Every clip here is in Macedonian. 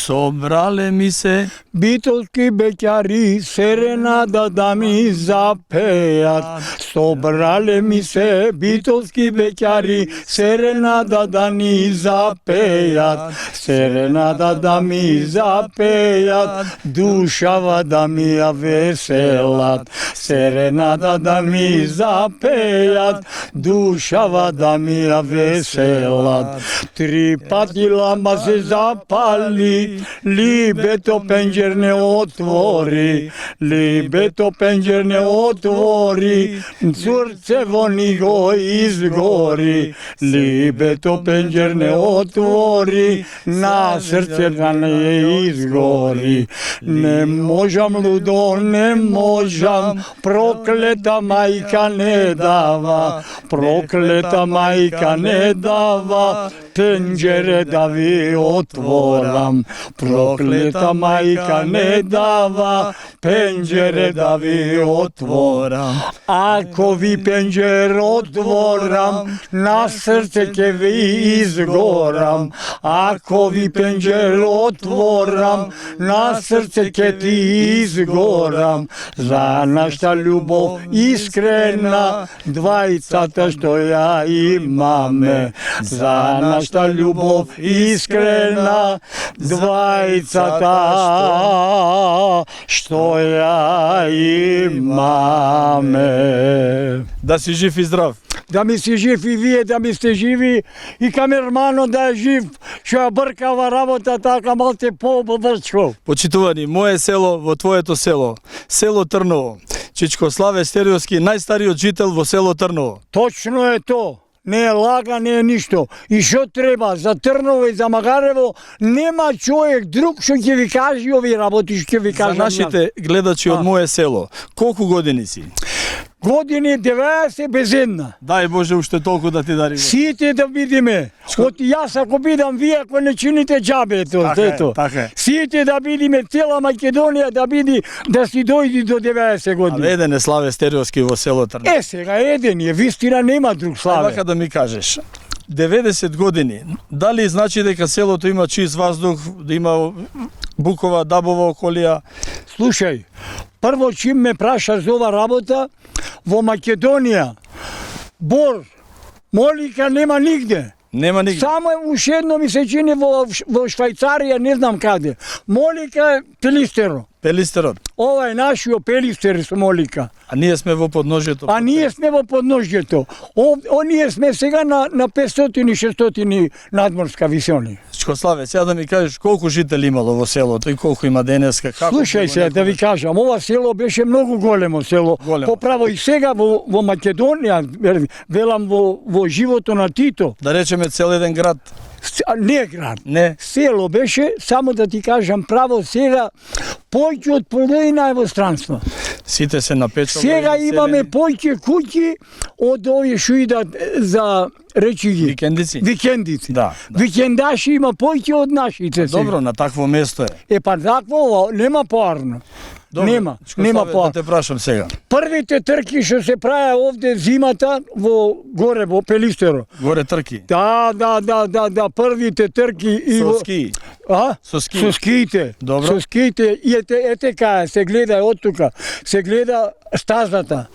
Собрале ми се битолски беќари, серенада да ми запеат. Собрале ми се битолски беќари, серенада да ни запеат. Серенада да ми запеат, душава да ми ја веселат. Серенада да ми запеат, душава да ми ја веселат. 3 пати ламба се запали, либето пенџер не отвори, либето пенџер не отвори, цурцево ни го изгори, либето пенџер не отвори, на срце да не изгори. Не можам, лудо, не можам, проклета мајка не дава, проклета мајка не дава, пенџере да ви отворам. Проклета мајка не дава, пенџере да ви отворам. Ако ви пенџер отворам, на срце ќе ви изгорам. Ако ви пенџер отворам, на срце ќе ти изгорам. За нашата љубов искрена, двајцата што ја имаме. За нашата љубов искрена, двајцата што ја имаме. Да си жив и здрав. Да ми си жив и вие да ми сте живи, и камермано да е жив, што ја бркава работа така малце по-брчко. Почитувани, мое село во твоето село, село Трново. Чичко Славе Стериовски, најстариот жител во село Трново. Точно е то. Не е лага, не е ништо. И што треба за Трново и за Магарево, нема човек друг што ќе ви каже ови работи, што ќе ви кажам. За нашите гледачи од мое село, колку години си? Години 90 без една. Дај Боже уште толку да ти дари. Сите да видиме. Од јас ако бидам, вие ако не чините џабе ето. Така е. Сите да видиме, цела Македонија да види, да си дојди до 90 години. А еден е Славе Стериовски во село Трново. Сега еден е, вистина нема друг Славе. Вака да ми кажеш, 90 години, дали значи дека селото има чист воздух, да има букова, дабова околија? Слушај, прво чим ме праша за ова работа, во Македонија, Бор, Молика нема нигде. Нема нигде. Само уште едно ми се чини во Швајцарија, не знам каде. Молика е Пелистеро. Пелистерот. Ова е нашиот Пелистер со Молика. А ние сме во подножјето. А ние сме во подножјето. Оние сме сега на 500-600 надморска висини. Чичко Славе, сега да ми кажеш колку жители имало во селото и колку има денеска? Слушај се, да ви кажам, ова село беше многу големо село. Поправо и сега во Македонија, велам во живото на Тито. Да речеме цел еден град. Не град. Не. Село беше, само да ти кажам право, сега повеќе од половина е во странство. Сите се напечували. Сега имаме повеќе куќи од овие што идат за речи ги. Викендици. Викендици. Да. Викендаши има повеќе од нашите сега. Добро, на такво место е. Па такво, нема поарно. Добро, нема да те прашам сега. Првите трки што се правеа овде зимата горе во Пелистеро. Горе трки. Да, првите трки и со ски. Со ски. Со скиите. Добро. Со скиите и ете кај се гледа од тука. Се гледа стазата.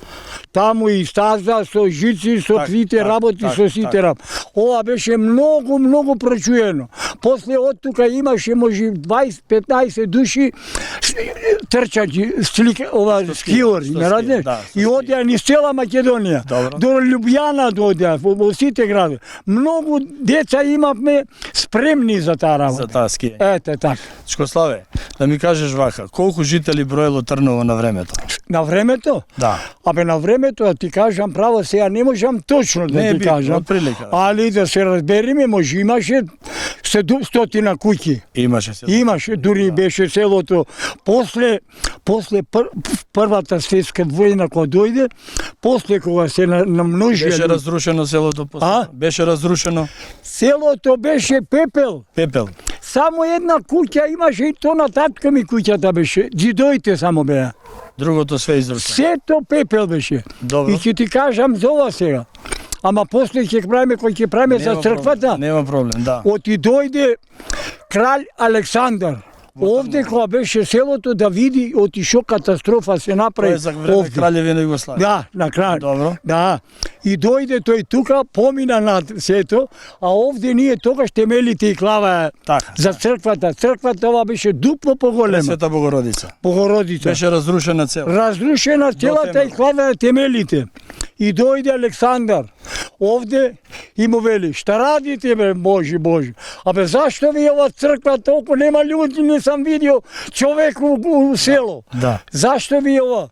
Таму и стаза со жици, со сите работи, со сите работи. Ова беше многу прочуено. После од тука имаше може 20-15 души трчачи, скиори, не радне? И одеа низ цела Македонија. До Лјубљана доодеа, во сите градови. Многу деца имавме спремни за таа работа. За таа ски. Ете така. Чичко Славе, да ми кажеш вака, колку жители броело Трново на времето? На времето? Да. Абе на времето, да ти кажам право, сега не можам точно да ти кажам. Отприлика. Али да се разбериме, може имаше 100 куќи. Имаше, дури беше селото. После првата светска војна кога дојде, после кога се намножија. Беше разрушено селото после. Беше разрушено. Селото беше пепел. Пепел. Само една куќа имаше и то на татка ми куќата беше. Џидоите само беа. Другото све изрушено. Сето пепел беше. Добро. И ќе ти кажам за ова сега. ама после ќе правиме кој ќе правиме за црквата. Нема проблем, да. Оти дојде кралј Александар. Овде кога беше селото да види оти шо катастрофа се направи. Тоа е за време Краљевина Југославија. Да, на крај. Добро. Да. И дојде тој тука, помина над сето, а овде ние тогаш темелите и клава Така. за црквата. Црквата ова беше дупло поголема. Света Богородица. Богородица. Беше разрушена цела. Разрушена целата и клава темелите. И дојде Александар. Овде и му вели, шта радите бе, Божи, Божи? Абе, зашто ви ова црква толку нема луѓе, не сам видио човек у село. Да. Зашто ви ова?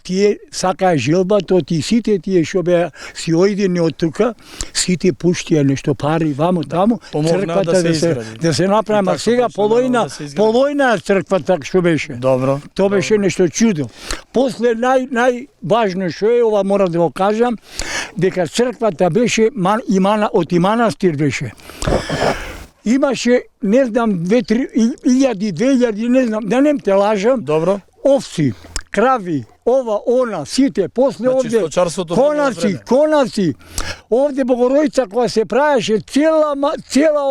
Тие сакаа желбата од и сите тие што беа си ојдени од тука, сите пуштија нешто пари вамо таму, Помогнаа да се изгради. да се направи, ама сега полојна црквата што беше. Добро. Тоа беше нешто чудо. После најважно што е, ова мора да го кажам, дека црквата беше од и манастир беше. Имаше, не знам, 2000, не знам, да не те лажам, Добро. овци, крави, ова, она, сите, после Значи, овде, сточарството конаци, овде Богородица која се правеше, цела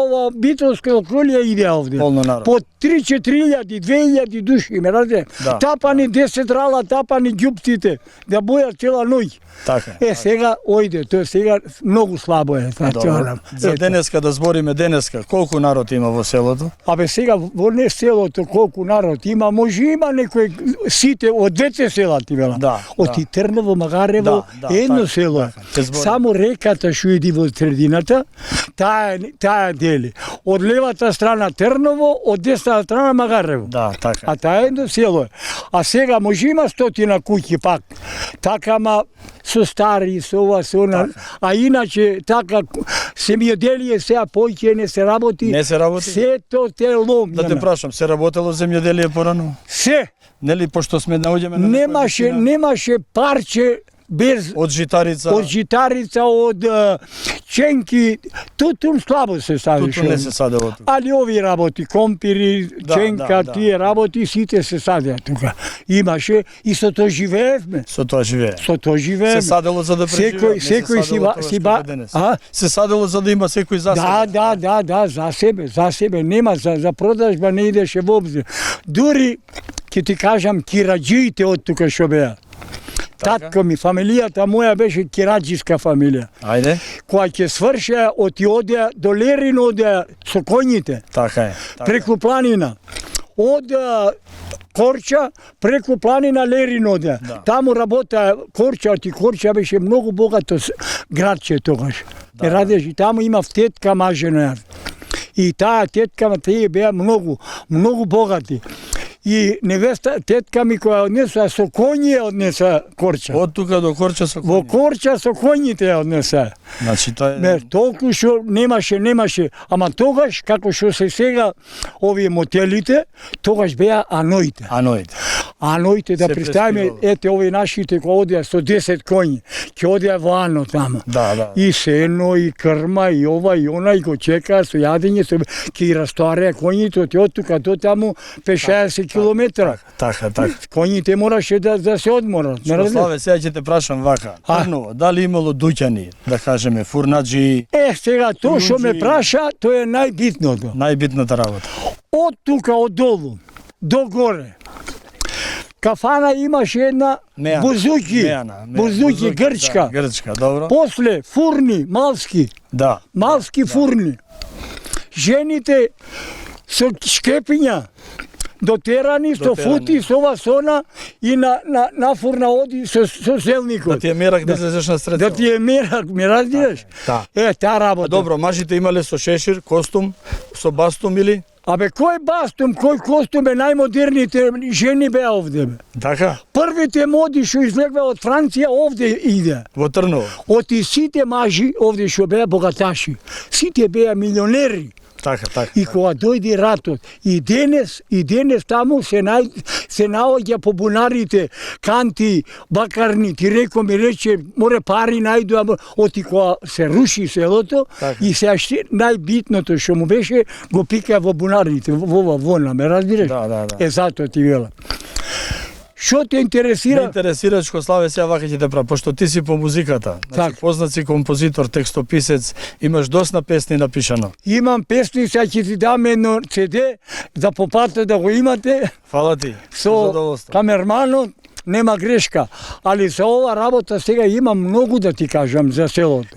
ова битолска околија иде овде. Полно народ. По 3-4 2000 души, ме раде. Да. Тапани 10 рала, тапани ѓупците, да боја цела ноќ. Така. Сега ојде, тоа сега многу слабо е. Добро. За денеска да збориме денеска, колку народ има во селото? Абе сега во не селото колку народ има, може има некој сите од двете села ти вела. Да, од да. Трново, Магарево, едно така, село. така, Само реката што иди во средината, таа дели. Од левата страна Трново, од десната страна Магарево. Да, така. А таа е едно село. А сега може има 100 куќи пак. Така, ма со стари, со ова, со она. А иначе така земјоделие сега поќе не се работи. Не се работи? Сето те ломјано. Да те прашам, се работело земјоделие порано? Се. Нели пошто сме наоѓаме на Немаше парче без од житарица. Од житарица, од ченки, тутун слабо се садеше. Тутун не се садело тука. Али ови работи, компири, ченка, тие работи, сите се садеа тука. Имаше и со тоа живеевме. Со тоа живее. Со тоа живееме. Се садело за да преживеат. Секој се садело за да има секој за себе. Да, за себе, нема за продажба не идеше воопшто. Дури ќе ти кажам кираџиите од тука што беа. Татко ми, фамилијата моја беше кираџиска фамилија. Ајде. Која ќе свршеа од одеа до Лерин одеа со коњите. Така е. Преку планина. Од Корча преку планина Лерин одеа. Да. Таму работа Корча, Корча беше многу богато градче тогаш. Да. Радеше, таму имав тетка мажена. И таа тетка, тие беа многу богати. И невеста, тетка ми која однесла со коњи однеса Корча. Од тука до Корча со коњи. Во Корча со коњите однеса. Значи тоа е. Не, толку што немаше, ама тогаш како што се сега овие мотелите, тогаш беа аноите. Аноите да представиме, ете овие нашите кои одеа со 10 коњи, ќе одеа во ано таму. Да. И сено, и крма, и ова, и она, и го чекаа со јадење, ќе растоареа коњите од тука до таму 50 километра. Така. Коњите мораше да се одморат. Славе, сега ќе те прашам вака. Трново, дали имало дуќани, да кажеме, фурнаџи? Сега тоа што ме праша, тоа е најбитното. Најбитната работа. Од тука, од долу, до горе. Кафана имаше една бузуки, грчка. Да, грчка, добро. После фурни, малски. Да. Малски фурни. Жените со шкепиња, дотерани, со фути, со ова, сона и на фурна оди со селникот. Да ти е мерак да излезеш на сред. Да ти е мерак, ме разбираш? Да. Таа работа. Добро, мажите имале со шешир, костум, со бастум или? Абе, кој бастум, кој костум е најмодерните жени беа овде, бе? Така? Првите моди што излегва од Франција овде иде. Во Трново? Од и сите мажи овде што беа богаташи. Сите беа милионери. Така. И кога дојде ратот, и денес таму се наоѓа по бунарите, канти, бакарни, ти ми рече, море пари најдоа, оти кога се руши селото, и се најбитното што му беше, го пика во бунарите, во вона, ме разбираш? Да. Затоа ти вела. Што те Ме интересира? интересира Чкославе, сега вака ќе те прав, пошто ти си по музиката, значи Так. познат си композитор, текстописец, имаш доста песни напишано. Имам песни, сега ќе ти дам едно CD, за попата да го имате, Фала ти. со Задоволство. камерманот, нема грешка. Али за ова работа сега има многу да ти кажам за селото.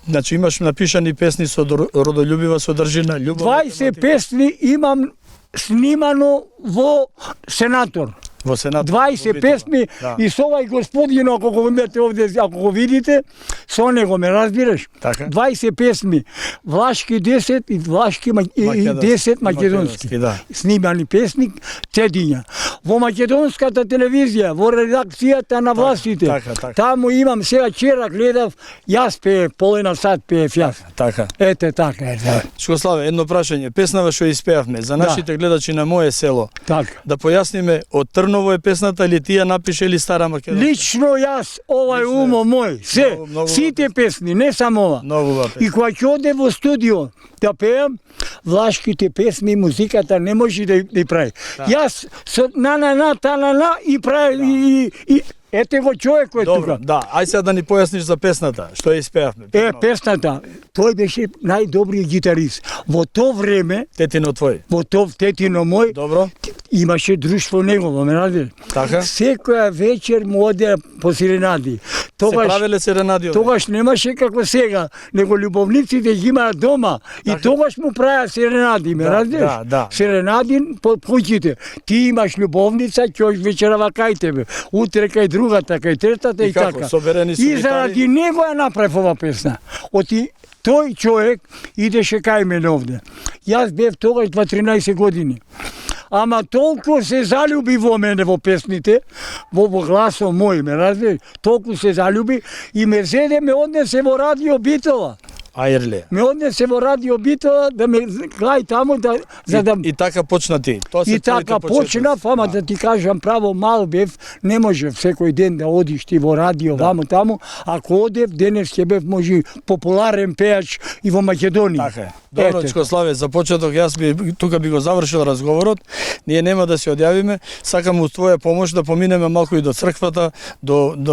Значи имаш напишани песни со родолюбива содржина, љубовна 20 тематика. песни имам снимано во Сенатор. Во Сенат. 20 песни Да. и со овај господин, ако го имате овде, ако го видите, со него ме разбираш. Така. 20 песни, влашки 10 и влашки и Македонски. 10 македонски. Македонски, да. Снимани песни, цедиња. Во македонската телевизија, во редакцијата на властите, така. таму имам сега вчера гледав, јас пеев, половина сат пеев јас. Така. Ете така е, да. Чкославе, едно прашање, песнава што испеавме, за нашите гледачи на моје село, Така. да појасниме, од Трново е песната или ти ја напише или Стара Македонија? Лично јас, овај Лично умо мој, се, Многу, многу сите песни, не само ова. Многу убава И песна. кога ќе оде во студио да пеам, влашките песни, музиката не може да ја прави. Јас со на та и прави и ете го човек кој е Добро, тука. да, ај сега да ни појасниш за песната, што ја испеавме. Песната, тој беше најдобриот гитарист. Во то време, Тетино твој. во то тетино мој, Добро, имаше друштво негово, ме разбираш? така? Секоја вечер му оде по сиренади. Се Тогаш правеле серенадио. Тогаш немаше како сега, него љубовниците ги имаат дома и Така. тогаш му правеа серенади, ме Да, разбираш? да. Серенади по куќите. Ти имаш љубовница, ќе вечерава кај тебе, утре кај другата, кај третата И и, како, така. соберени со И гитари? заради него ја направив ова песна. Оти тој човек идеше кај мене овде. Јас бев тогаш 13 години. Ама толку се залюби во мене во песните, во гласот мој, ме разбираш? Толку се залюби и ме зеде, ме однесе во радио Битола. Ајрле. Ме однесе во радио Битола да ме гледај таму да за да И така почна ти. Тоа се и така твоите почетоци. почнав, ама да ти кажам право, мал бев, не можев секој ден да одиш ти во радио, ваму таму, ако одев, денес ќе бев може популарен пеач и во Македонија. Така е. Добро, Ете. Чкославе, за почеток јас тука би го завршил разговорот. Ние нема да се одјавиме, сакам uz твоја помош да поминеме малку и до црквата,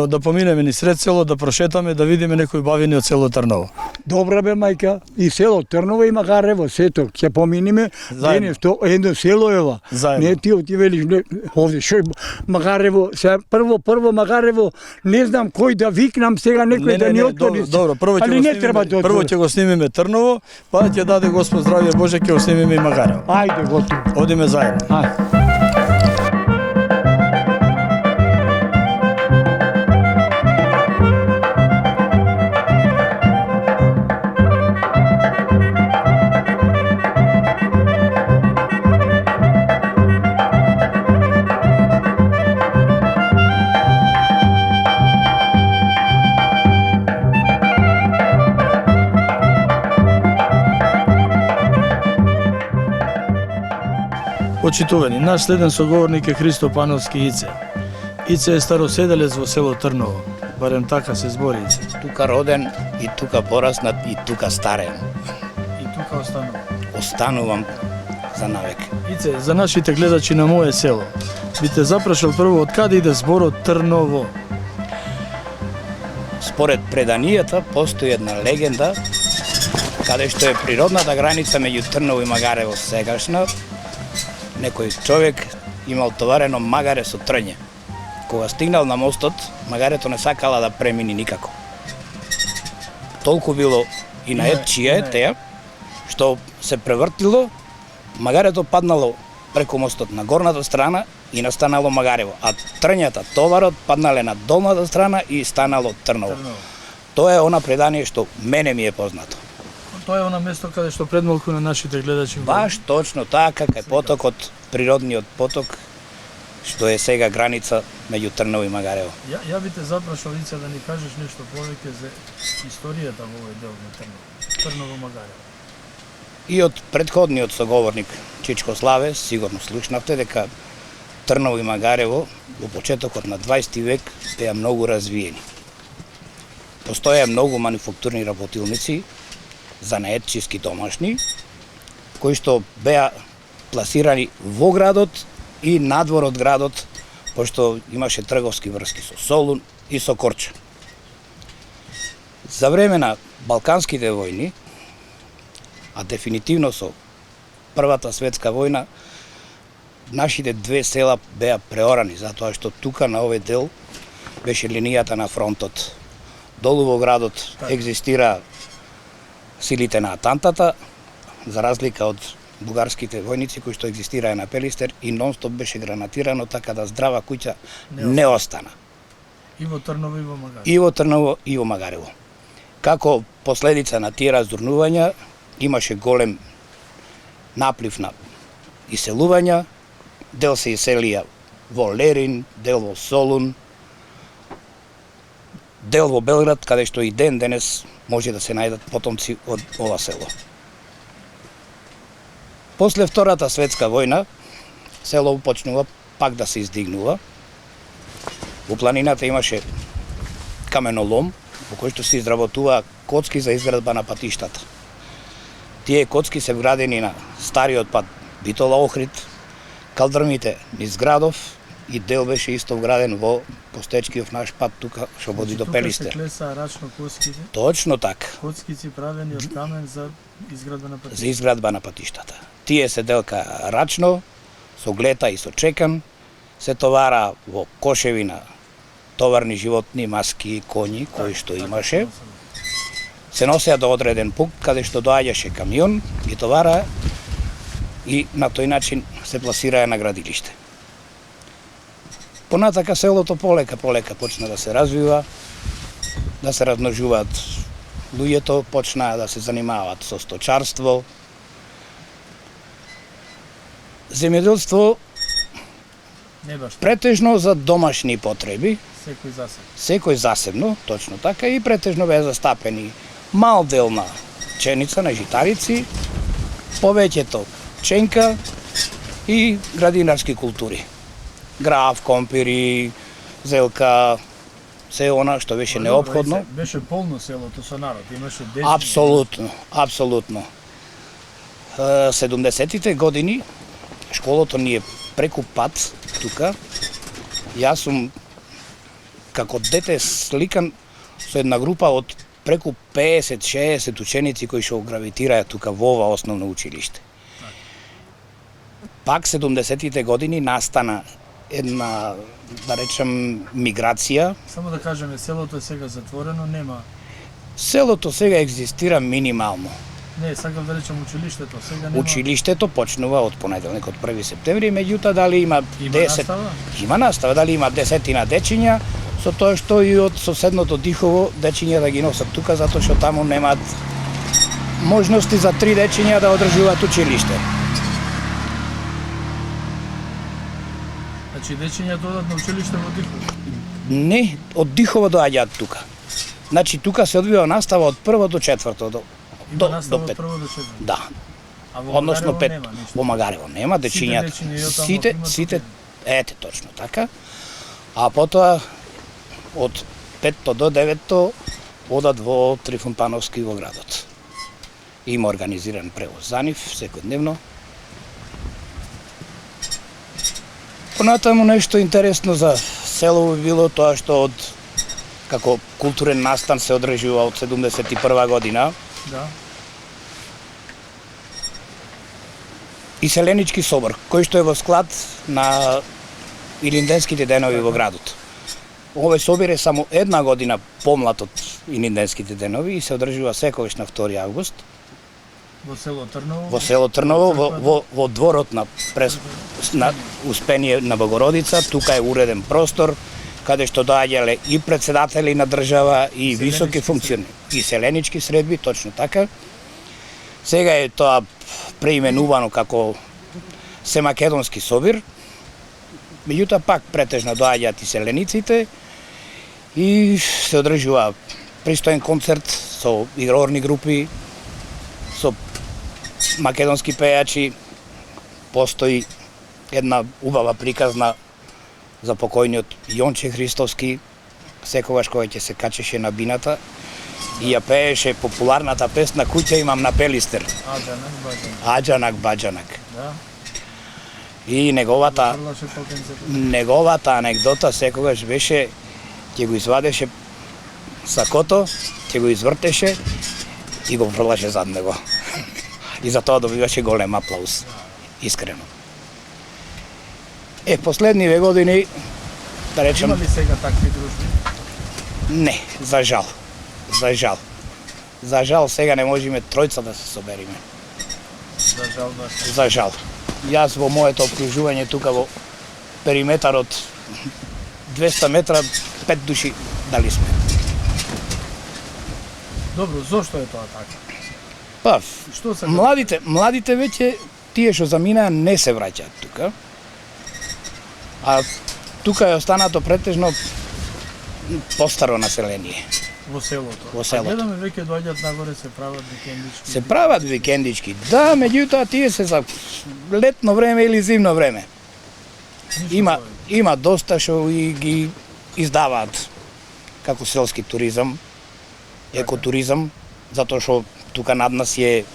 да поминеме ни сред село, да прошетаме, да видиме некои бавини од село Трново. Добра бе, мајка, и село Трново и Магарево, сето, ќе поминиме, Заедно. денес, то едно село ева. Заедно. Не ти велиш, не, овде, шо Магарево, сега прво Магарево, не знам кој да викнам сега некој да ни отвори. Добро, прво ќе Али го не треба да снимиме, прво отвори. ќе го снимиме Трново, па ќе даде Господ здравје Боже, ќе го снимиме и Магарево. Ајде, готово. Одиме заедно. Ајде. Почитувани, наш следен соговорник е Христо Пановски Ице. Ице е староседелец во село Трново. Барем така се збори Ице. Тука роден и тука пораснат и тука старен. И тука останува. Останувам за навек. Ице, за нашите гледачи на моје село, би те запрашал прво од каде иде зборот Трново? Според преданијата постои една легенда каде што е природната граница меѓу Трново и Магарево сегашна. Некој човек имал товарено магаре со трње. Кога стигнал на мостот, магарето не сакала да премини никако. Толку било и наед чија е теја, што се превртило, магарето паднало преку мостот на горната страна и настанало Магарево, а трњата, товарот, паднале на долната страна и станало Трново. Тоа е она предание што мене ми е познато. Тоа е она место каде што предмалку на нашите гледачи. Баш точно така, кај потокот, природниот поток, што е сега граница меѓу Трново и Магарево. Ја би те запрашал Ице да ни кажеш нешто повеќе за историјата во овој дел на Трново. Трново Магарево. И од претходниот соговорник Чичко Славе, сигурно слушнавте дека Трново и Магарево во почетокот на 20 век беа многу развиени. Постоеа многу мануфактурни работилници, занаетчиски домашни, кои што беа пласирани во градот и надвор од градот пошто имаше трговски врски со Солун и со Корча. За време на Балканските војни, а дефинитивно со Првата светска војна, нашите две села беа преорани, затоа што тука на овој дел беше линијата на фронтот. Долу во градот екзистира силите на Атантата, за разлика од бугарските војници кои што екзистираа на Пелистер и нон-стоп беше гранатирано, така да здрава куќа не остана. И во Трново и во Магарево. И во Трново и во Магарево. Како последица на тие раздурнувања имаше голем наплив на иселувања, дел се иселија во Лерин, дел во Солун, дел во Белград, каде што и ден денес може да се најдат потомци од ова село. После Втората светска војна, село почнува пак да се издигнува. Во планината имаше каменолом, во кој што се изработува коцки за изградба на патиштата. Тие коцки се вградени на стариот пат Битола-Охрид, калдрмите низ градов и дел беше исто вграден во Постечкиов наш пат тука што води до Пелистер. Тука се клеса рачно коцките. Точно така. Коцкици правени од камен за изградба на патиштата. За изградба на патиштата. Тие се делка рачно, со глета и со чекан, се товара во кошеви на товарни животни, маски, коњи, кои што имаше. Се носеа до одреден пункт, каде што доаѓаше камион, ги товара и на тој начин се пласираа на градилиште. Понатака селото полека почна да се развива, да се размножуваат луѓето, почнаа да се занимаваат со сточарство. Земјоделство Не баш претежно за домашни потреби, секој за себе. секој засебно, точно така, и претежно беа застапени мал дел на пченица, на житарици, повеќето пченка и градинарски култури. Грав, компири, зелка, се она што беше неопходно. Беше полно селото со народ, имаше дечи. Апсолутно. 70-тите години школото ни е преку пат тука. Јас сум како дете сликан со една група од преку 50-60 ученици кои што гравитираат тука во ова основно училиште. Пак 70-тите години настана една, да речем, миграција. Само да кажеме, селото е сега затворено, нема. Селото сега екзистира минимално. Не, сакам да речем училиштето, сега нема. Училиштето почнува од понеделник, од 1 септември, меѓутоа дали има 10... настава? Има настава, дали има 10 дечиња, со тоа што и од соседното Дихово дечиња да ги носат тука, затоа што таму немаат можности за 3 дечиња да одржуваат училиште. Значи дечиња додат на училиште во Дихово. Не, од Дихово доаѓаат тука. Значи тука се одвива настава од 1 до 4 до Има настава од 5. 1 до 4. Да. А во Односно Магарево 5. нема ништо. Во Магарево нема дечињата. дечиња и од таму Сите, имат сите, отидени. ете точно така. А потоа од 5 до 9 одат во Трифунтановски во градот. Има организиран превоз за нив секојдневно. Понатаму нешто интересно за село би било тоа што од како културен настан се одржува од 71 година. Да. Иселенички собор, кој што е во склад на Илинденските денови во градот. Овој собор е само една година помлад од Илинденските денови и се одржува секогаш на 2 август Во село Трново. во село Трново, во дворот на Успение на Богородица. Тука е уреден простор, каде што доаѓале и председатели на држава и високи функционери. И селенички средби, точно така. Сега е тоа преименувано како Семакедонски собир. Меѓутоа пак претежно доаѓаат и селениците и се одржува пристоен концерт со игрорни групи, со македонски пејачи. Постои една убава приказна за покојниот Јонче Христовски, секогаш кога ќе се качеше на бината и ја пееше популарната песна "Куќа имам на Пелистер". Аджанак, баджанак. Аджанак, баджанак. Да. И неговата анекдота секогаш беше, ќе го извадеше сакото, ќе го извртеше и го фрлаше зад него. И за тоа добиваше голем аплауз. Искрено. Последниве години, да речем... Има ли сега такви дружби? Не, за жал. За жал. За жал сега не можеме тројца да се собериме. За жал да. За жал. Јас во моето обкружување тука во периметарот 200 метра, 5 души дали сме. Добро, зошто е тоа така? Па, Што се младите веќе тие што заминаа не се враќаат тука. А тука е останато претежно постаро население во селото? Во селото. Гледаме веќе доаѓаат нагоре, се прават викендички. Се прават викендички. Да, меѓутоа тие се за летно време или зимно време. Има доста што и ги издаваат како селски туризам, екотуризам, затоа што тука над нас е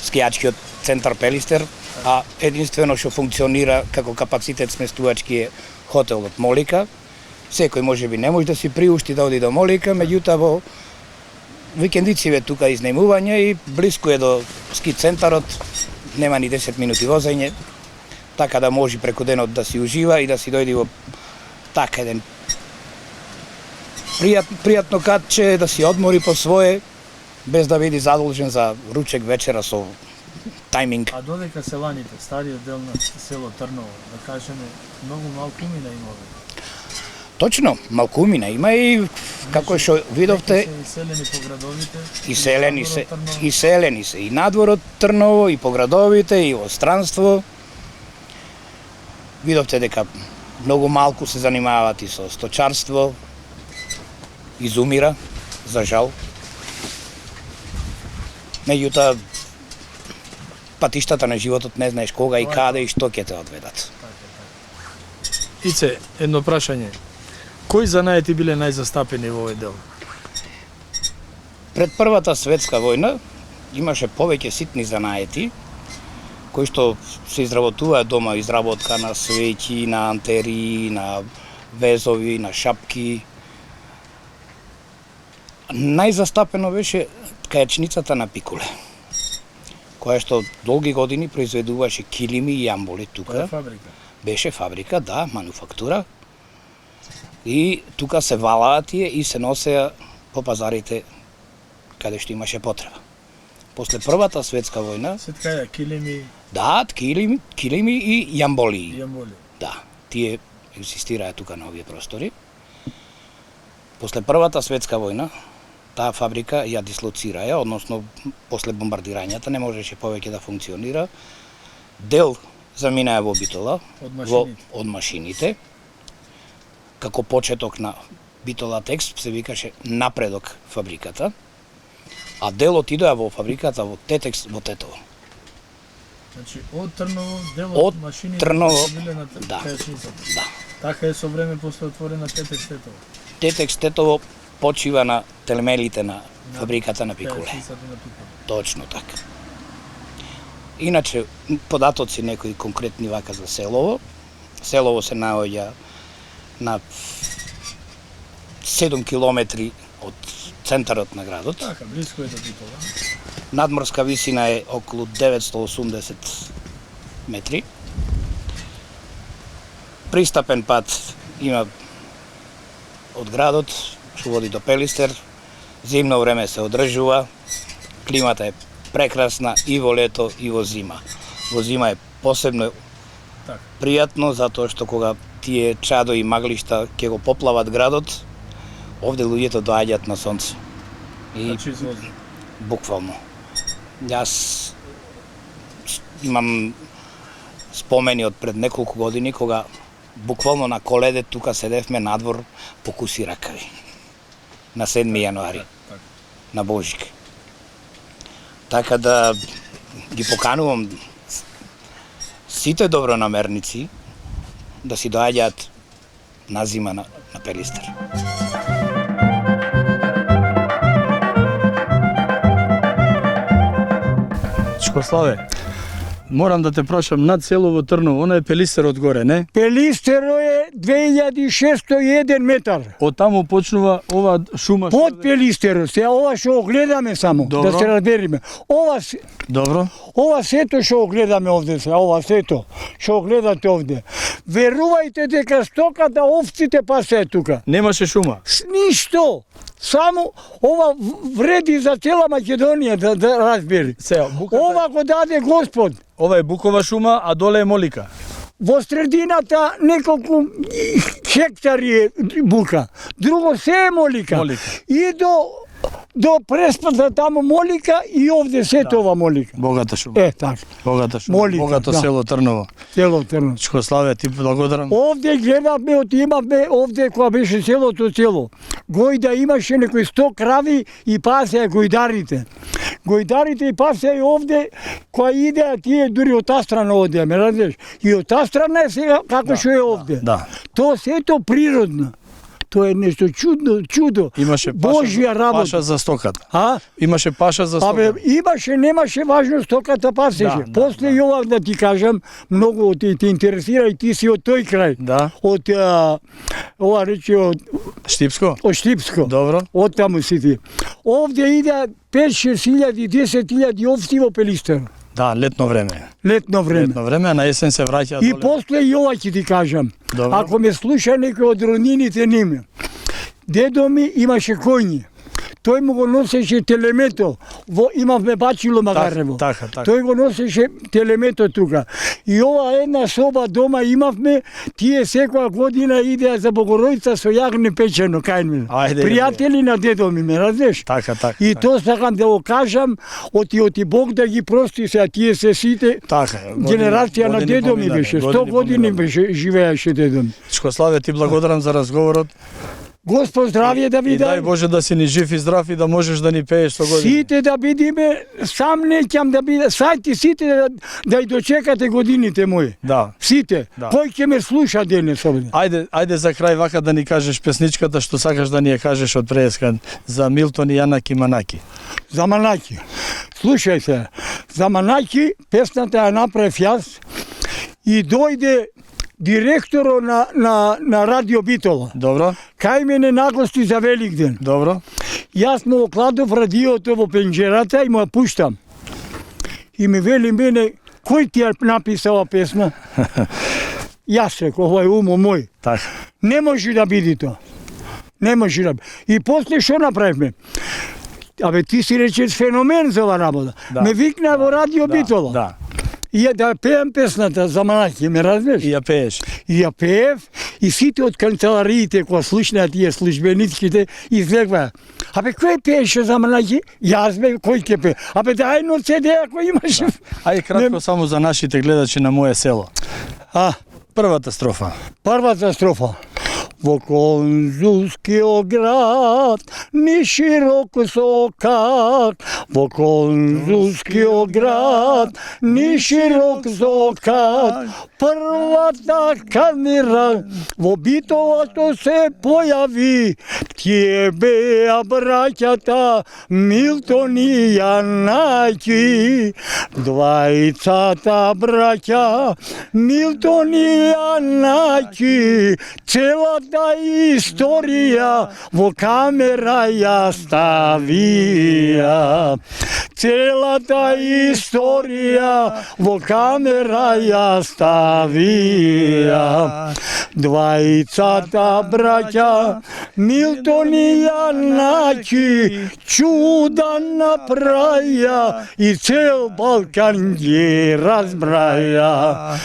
скијачкиот центар Пелистер, а единствено што функционира како капацитет сместувачки е хотелот Молика. Секој можеби не може да си приушти да оди до Молика, меѓутоа во викендициве тука изнајмување и блиску е до ски центарот, нема ни 10 минути возење, така да може преку денот да си ужива и да си дојде во така еден пријатно катче, да си одмори по свое, без да биде задолжен за ручек вечера со тајминг. А додека селаните, стариот дел на село Трново, да кажеме, многу малкумина има овде. Точно, малкумина има и како што видовте, Иселени по градовите. иселени се и надвор од Трново, и по градовите, и во странство. Видовте дека многу малку се занимаваат и со сточарство, изумира, за жал. Меѓутоа, патиштата на животот не знаеш кога и каде и што ќе те одведат. Ице, едно прашање. Кои занаети биле најзастапени во овој дел? Пред Првата светска војна имаше повеќе ситни занаети, кои што се изработуваат дома, изработка на свеќи, на антери, на везови, на шапки. Најзастапено беше кајачницата на Пикуле, која што долги години произведуваше килими и јамболи тука. Која фабрика? Беше фабрика, да, мануфактура. И тука се валаат тие и се носеа по пазарите каде што имаше потреба. После Првата светска војна, Се ткаја килими да, килими и јамболи. и јамболи. Да, тие екзистираа тука на овие простори. После Првата светска војна, таа фабрика ја дислоцираа, односно после бомбардирањата не можеше повеќе да функционира. Дел заминаа во Битола, од машините. Како почеток на Битола Текст се викаше Напредок фабриката, а дел отидоа во фабриката во Тетекс во Тетово. Значи, од Трново, дел Од од машините Трново, биле на да. кајачницата. Да. Така е со време после отворена Тетекс Тетово. Тетекс Тетово почива на телмелите на фабриката на Пикуле. Кајачницата на Пикуле. Точно така. Иначе, податоци некои конкретни вака за Селово. Селово се наоѓа на 7 километри од центарот на градот. Така, близко е до Битола. Надморска висина е околу 980 метри. Пристапен пат има од градот, што води до Пелистер. Зимно време се одржува. Климата е прекрасна и во лето и во зима. Во зима е посебно Така. пријатно, затоа што кога тие чадо и маглишта ќе го поплават градот, овде луѓето доаѓаат на сонце. И Значи извози. буквално. Јас имам спомени од пред неколку години кога буквално на Коледе тука седевме надвор по куси ракави. На 7 јануари, Така. на Божик. Така да ги поканувам сите добронамерници да си доаѓаат на зима на Пелистер. Чкославе, Морам да те прашам, над село во Трново, она е Пелистер одгоре, не? Пелистеро е 2601 метар. Од таму почнува ова шума што Под Пелистеро, се ова што гледаме само, Добро. да се разбериме. Добро. Ова сето што гледаме овде се, ова сето што гледате овде. Верувајте дека стоката, овците пасеа тука. Немаше шума. С ништо. Само ова вреди за цела Македонија да разбери. Се, буката, Ова го даде Господ. ова е букова шума, а доле е молика. Во средината неколку хектари е бука. Друго се е молика. Молика. И до преспата таму молика и овде сето ова молика. Богата шума. Така. Богата шума. Молика, Богато да. село Трново. Село Трново. Чкославе, ти благодарам. Овде гледавме, имавме овде кога беше селото село. Гојда имаше некои 100 крави и пасеа гојдарите. Гојдарите и пасеа и овде која идеа тие дури од таа страна одеа, ме разбираш? И од таа страна е сега како што е овде. Да. Тоа сето природно. Тоа е нешто чудо. Имаше Божја работа. паша за стоката. А? Имаше паша за Абе, стоката. имаше, немаше важно стоката пасеше. Да, После и ова да ти кажам, многу те интересира и ти си од тој крај. Да. Од ова рече од Штипско? Штипско. Добро. Од таму си ти. Овде иде 5-6 илјади, 10 илјади овци во Пелистер. Да, летно време. Летно време. Летно време, а на есен се враќа И доле. после и ова ќе ти кажам. Добро. Ако ме слуша некој од роднините ними, дедо ми имаше коњи. Тој му го носеше телемето, имавме бачило Магарево. Така. Тој го носеше телемето тука. И ова една соба дома имавме, тие секоја година идеа за Богородица со јагне печено кај мене. Ајде, Пријатели на дедо ми, ме разбираш? Така. И тоа сакам да го кажам, оти Бог да ги прости се, а тие се сите Така. генерација на дедо ми беше. 100 години беше живееше дедо ми. Чкославе, ти благодарам за разговорот. Господ здравје да ви И дај даде. Боже да си ни жив и здрав и да можеш да ни пееш со години. Сите да бидиме, сам неќам да биде, сајте сите да и дочекате годините мои. Да. Сите. Да. Кој ќе ме слуша денес овде? Ајде за крај вака да ни кажеш песничката што сакаш да ни ја кажеш од преска за Милтон и Јанаки Манаки. За Манаки. Слушај се. За Манаки песната ја направив јас и дојде директорот на Радио Битола. Добро? Кај мене нагости за Великден. Добро? Јас му окладов радиото во пенџерата и му ја пуштам. И ми вели мене, кој ти ја написа ова песна? Јас реков, ова е умо мој. Така. Не може да биде тоа. Не може да биде. И после што направивме? Абе, ти си рече феномен за ова работа. Да. Ме викна во Радио Битола. Да. И ја да пеем песната за Манаки, ме разбираш? И ја пееш. И ја пеев, и сите од канцелариите, кога слушнаа тие службениците, излегваа. Абе, кој пееше за Манаки? Јас бе, кој ќе пее? Абе, дај едно CD ако имаш. Ајде кратко само за нашите гледачи на моје село. Првата строфа. Првата строфа. Во конзулскиот град, ни широко сокат. Во конзулскиот град, ни широк сокат. Првата камера во Битола што се појави, тие беа браќата Милтон и Јанаки. Двајцата браќа Милтон и Јанаки, целата историја во камера ја ставија. Целата историја во камера ја ставија. Двајцата браќа Милтон и Јанаки чуда направија и цел Балкан ги разбраја.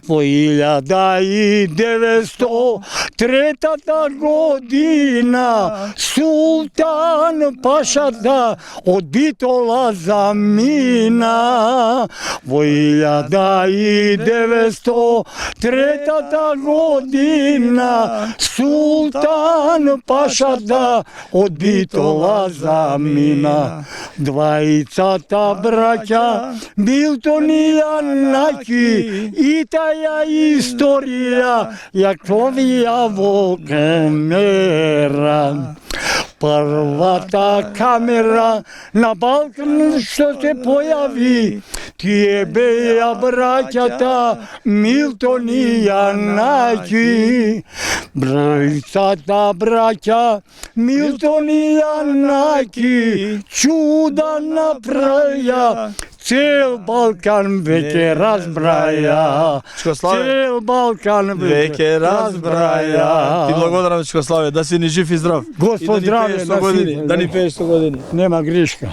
Во 1903 година Султан Пашата од Битола замина. Во 1903 година Султан Пашата од Битола замина. Двајцата браќа Милтон и Јанаки и таја историја ја клавија во камера. Првата камера на Балкан што се појави, тие беа браќата Милтон и Јанаки. Брајцата браќа Милтон и Јанаки чуда направија, цел Балкан веќе разбраја. Цел Балкан веќе разбраја. Ти благодарам, Чикославе, да си ни жив и здрав. Господ здраве, да ни пееш 100 години. Нема грешка.